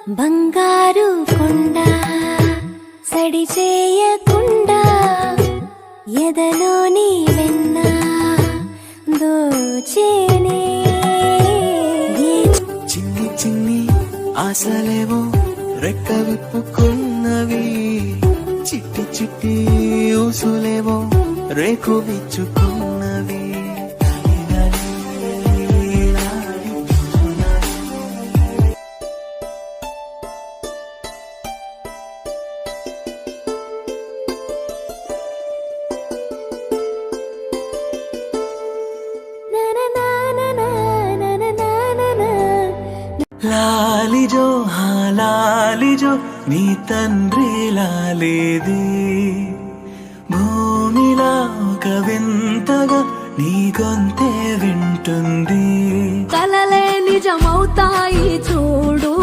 బంగారు కొండ సడి చేయకుండా ఎదలోని వెన్న దోచేనే చిన్ని చిన్ని ఆశలేవో రెక్క విప్పుకున్నవి, చిట్టి చిట్టి ఊసులేవో రేకు విచ్చుకున్నవి. లాలిజో లాలిజో నీ తండ్రి లాలేది, భూమిలా ఒక వింతగా నీ గొంతే వింటుంది. కలలే నిజమవుతాయి చూడు